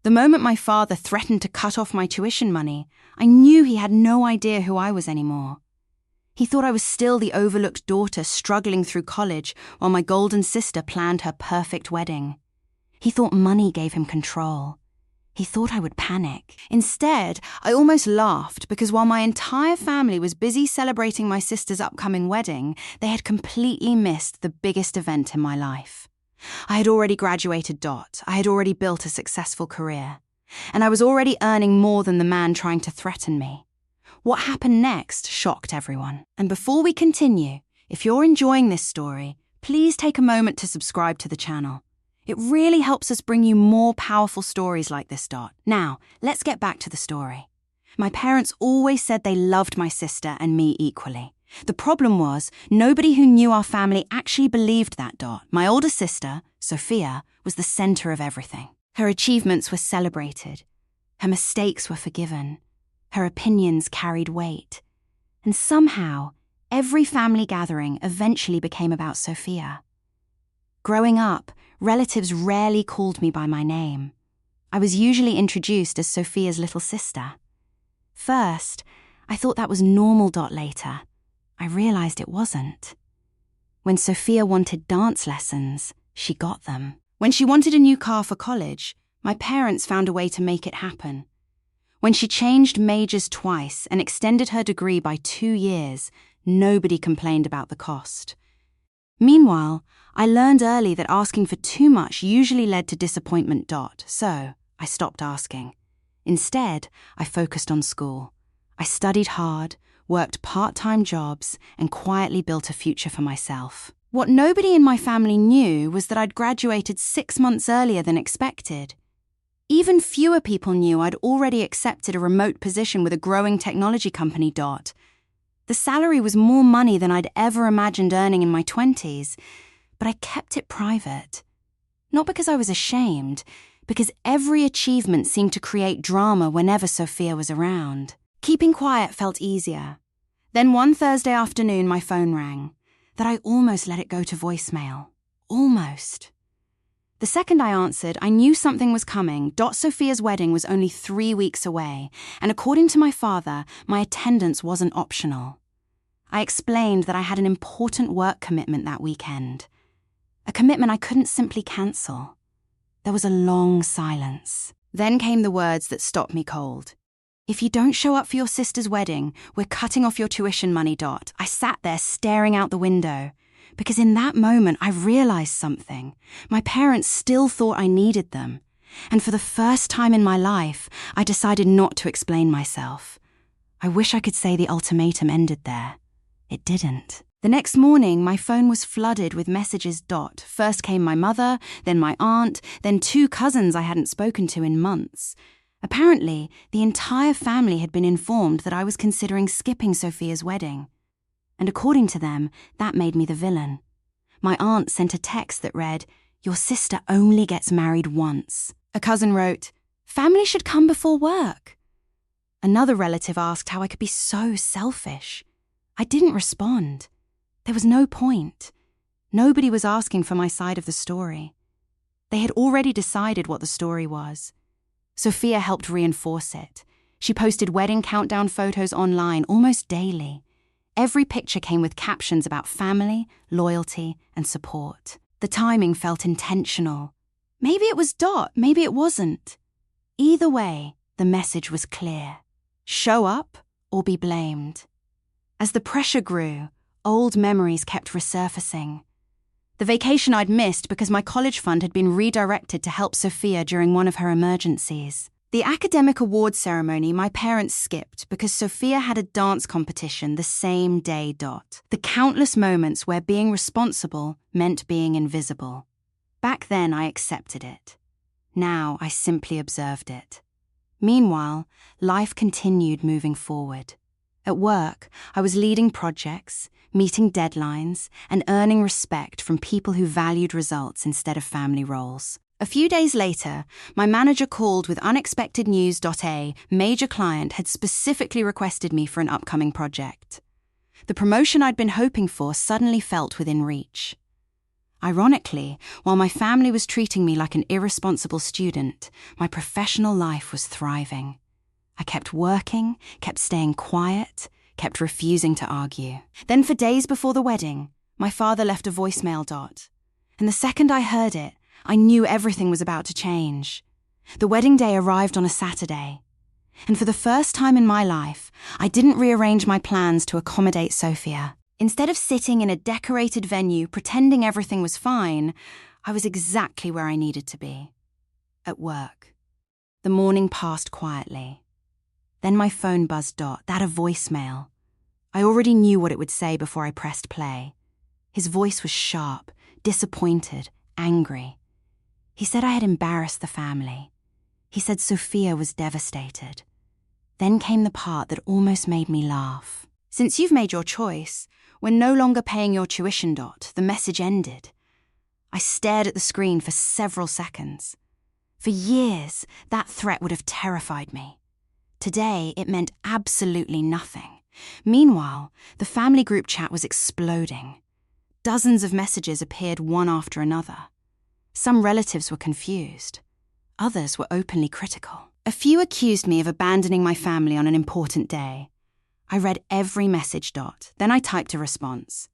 The moment my father threatened to cut off my tuition money, I knew he had no idea who I was anymore. He thought I was still the overlooked daughter struggling through college while my golden sister planned her perfect wedding. He thought money gave him control. He thought I would panic. Instead, I almost laughed because while my entire family was busy celebrating my sister's upcoming wedding, they had completely missed the biggest event in my life. I had already graduated. I had already built a successful career. And I was already earning more than the man trying to threaten me. What happened next shocked everyone. And before we continue, if you're enjoying this story, please take a moment to subscribe to the channel. It really helps us bring you more powerful stories like this. Now, let's get back to the story. My parents always said they loved my sister and me equally. The problem was, nobody who knew our family actually believed that. My older sister, Sophia, was the center of everything. Her achievements were celebrated. Her mistakes were forgiven. Her opinions carried weight. And somehow, every family gathering eventually became about Sophia. Growing up, relatives rarely called me by my name. I was usually introduced as Sophia's little sister. First, I thought that was normal. Later, I realized it wasn't. When Sophia wanted dance lessons, she got them. When she wanted a new car for college, my parents found a way to make it happen. When she changed majors twice and extended her degree by 2 years, nobody complained about the cost. Meanwhile, I learned early that asking for too much usually led to disappointment. So, I stopped asking. Instead, I focused on school. I studied hard, worked part-time jobs, and quietly built a future for myself. What nobody in my family knew was that I'd graduated 6 months earlier than expected. Even fewer people knew I'd already accepted a remote position with a growing technology company. The salary was more money than I'd ever imagined earning in my 20s, but I kept it private. Not because I was ashamed, because every achievement seemed to create drama whenever Sophia was around. Keeping quiet felt easier. Then one Thursday afternoon, my phone rang. That I almost let it go to voicemail. Almost. The second I answered, I knew something was coming. Sophia's wedding was only 3 weeks away, and according to my father, my attendance wasn't optional. I explained that I had an important work commitment that weekend. A commitment I couldn't simply cancel. There was a long silence. Then came the words that stopped me cold. If you don't show up for your sister's wedding, we're cutting off your tuition money. I sat there staring out the window. Because in that moment, I realized something. My parents still thought I needed them. And for the first time in my life, I decided not to explain myself. I wish I could say the ultimatum ended there. It didn't. The next morning, my phone was flooded with messages. First came my mother, then my aunt, then 2 cousins I hadn't spoken to in months. Apparently, the entire family had been informed that I was considering skipping Sophia's wedding. And according to them, that made me the villain. My aunt sent a text that read, "Your sister only gets married once." A cousin wrote, "Family should come before work." Another relative asked how I could be so selfish. I didn't respond. There was no point. Nobody was asking for my side of the story. They had already decided what the story was. Sophia helped reinforce it. She posted wedding countdown photos online almost daily. Every picture came with captions about family, loyalty, and support. The timing felt intentional. Maybe it was maybe it wasn't. Either way, the message was clear. Show up or be blamed. As the pressure grew, old memories kept resurfacing. The vacation I'd missed because my college fund had been redirected to help Sophia during one of her emergencies. The academic awards ceremony my parents skipped because Sophia had a dance competition the same day. The countless moments where being responsible meant being invisible. Back then, I accepted it. Now, I simply observed it. Meanwhile, life continued moving forward. At work, I was leading projects, meeting deadlines, and earning respect from people who valued results instead of family roles. A few days later, my manager called with unexpected news. A major client had specifically requested me for an upcoming project. The promotion I'd been hoping for suddenly felt within reach. Ironically, while my family was treating me like an irresponsible student, my professional life was thriving. I kept working, kept staying quiet, kept refusing to argue. Then for days before the wedding, my father left a voicemail. And the second I heard it, I knew everything was about to change. The wedding day arrived on a Saturday. And for the first time in my life, I didn't rearrange my plans to accommodate Sophia. Instead of sitting in a decorated venue pretending everything was fine, I was exactly where I needed to be. At work. The morning passed quietly. Then my phone buzzed. That a voicemail. I already knew what it would say before I pressed play. His voice was sharp, disappointed, angry. He said I had embarrassed the family. He said Sophia was devastated. Then came the part that almost made me laugh. Since you've made your choice, we're no longer paying your tuition. The message ended. I stared at the screen for several seconds. For years, that threat would have terrified me. Today, it meant absolutely nothing. Meanwhile, the family group chat was exploding. Dozens of messages appeared one after another. Some relatives were confused. Others were openly critical. A few accused me of abandoning my family on an important day. I read every message. Then I typed a response.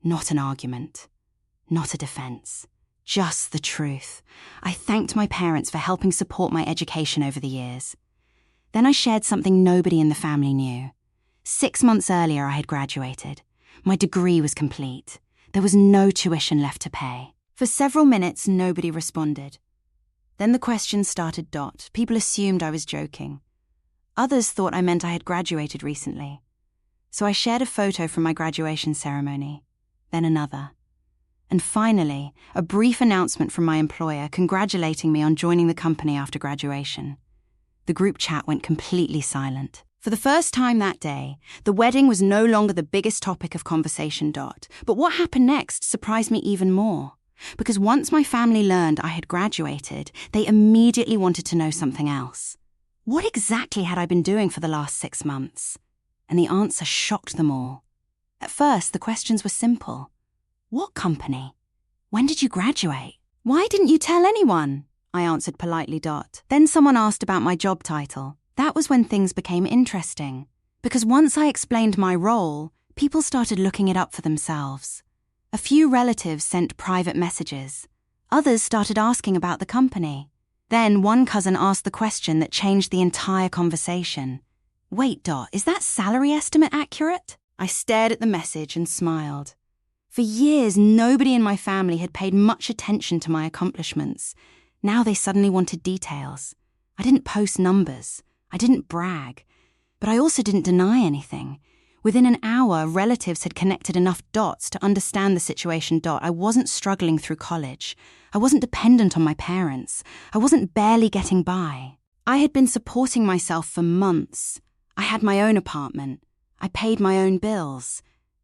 Not an argument. Not a defense. Just the truth. I thanked my parents for helping support my education over the years. Then I shared something nobody in the family knew. 6 months earlier, I had graduated. My degree was complete. There was no tuition left to pay. For several minutes, nobody responded. Then the questions started. People assumed I was joking. Others thought I meant I had graduated recently. So I shared a photo from my graduation ceremony. Then another. And finally, a brief announcement from my employer congratulating me on joining the company after graduation. The group chat went completely silent. For the first time that day, the wedding was no longer the biggest topic of conversation. But what happened next surprised me even more. Because once my family learned I had graduated, they immediately wanted to know something else. What exactly had I been doing for the last 6 months? And the answer shocked them all. At first, the questions were simple. What company? When did you graduate? Why didn't you tell anyone? I answered politely. Then someone asked about my job title. That was when things became interesting. Because once I explained my role, people started looking it up for themselves. A few relatives sent private messages. Others started asking about the company. Then one cousin asked the question that changed the entire conversation. Wait, is that salary estimate accurate? I stared at the message and smiled. For years, nobody in my family had paid much attention to my accomplishments. Now they suddenly wanted details. I didn't post numbers. I didn't brag. But I also didn't deny anything. Within an hour, relatives had connected enough dots to understand the situation. I wasn't struggling through college. I wasn't dependent on my parents. I wasn't barely getting by. I had been supporting myself for months. I had my own apartment. I paid my own bills.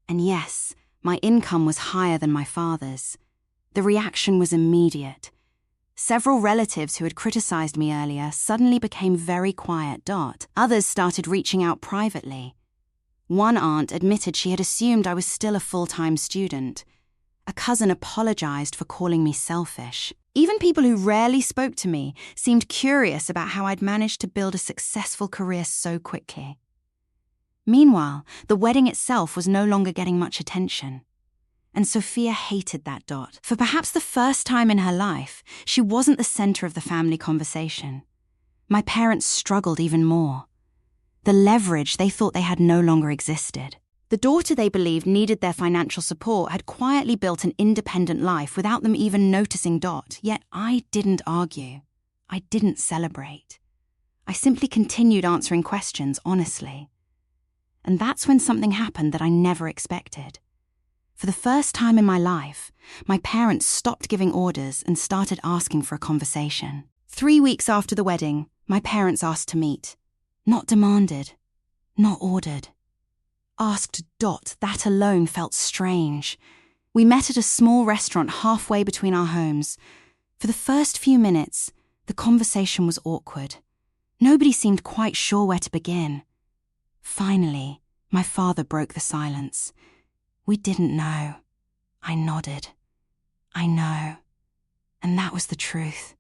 And yes, my income was higher than my father's. The reaction was immediate. Several relatives who had criticized me earlier suddenly became very quiet. Others started reaching out privately. One aunt admitted she had assumed I was still a full-time student. A cousin apologized for calling me selfish. Even people who rarely spoke to me seemed curious about how I'd managed to build a successful career so quickly. Meanwhile, the wedding itself was no longer getting much attention. And Sophia hated that. For perhaps the first time in her life, she wasn't the center of the family conversation. My parents struggled even more. The leverage they thought they had no longer existed. The daughter they believed needed their financial support had quietly built an independent life without them even noticing. Yet I didn't argue. I didn't celebrate. I simply continued answering questions honestly. And that's when something happened that I never expected. For the first time in my life, my parents stopped giving orders and started asking for a conversation. 3 weeks after the wedding, my parents asked to meet. Not demanded, not ordered. Asked. That alone felt strange. We met at a small restaurant halfway between our homes. For the first few minutes, the conversation was awkward. Nobody seemed quite sure where to begin. Finally, my father broke the silence. We didn't know. I nodded. I know. And that was the truth.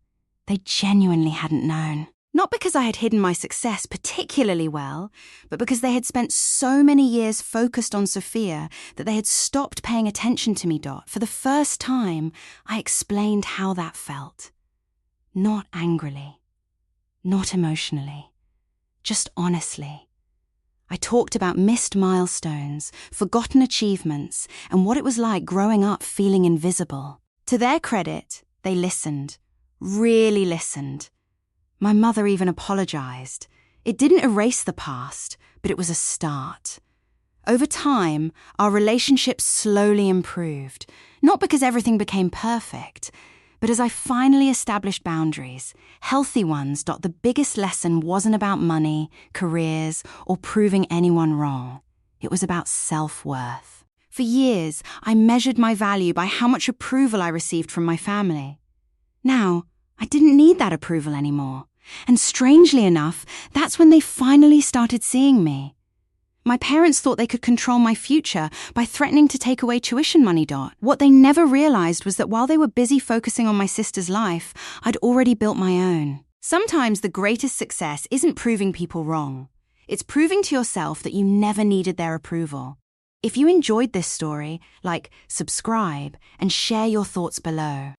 They genuinely hadn't known. Not because I had hidden my success particularly well, but because they had spent so many years focused on Sophia that they had stopped paying attention to me. For the first time, I explained how that felt. Not angrily, not emotionally, just honestly. I talked about missed milestones, forgotten achievements, and what it was like growing up feeling invisible. To their credit, they listened, really listened. My mother even apologized. It didn't erase the past, but it was a start. Over time, our relationship slowly improved, not because everything became perfect, but as I finally established boundaries, healthy ones. The biggest lesson wasn't about money, careers, or proving anyone wrong. It was about self-worth. For years, I measured my value by how much approval I received from my family. Now, I didn't need that approval anymore. And strangely enough, that's when they finally started seeing me. My parents thought they could control my future by threatening to take away tuition money. What they never realized was that while they were busy focusing on my sister's life, I'd already built my own. Sometimes the greatest success isn't proving people wrong. It's proving to yourself that you never needed their approval. If you enjoyed this story, subscribe and share your thoughts below.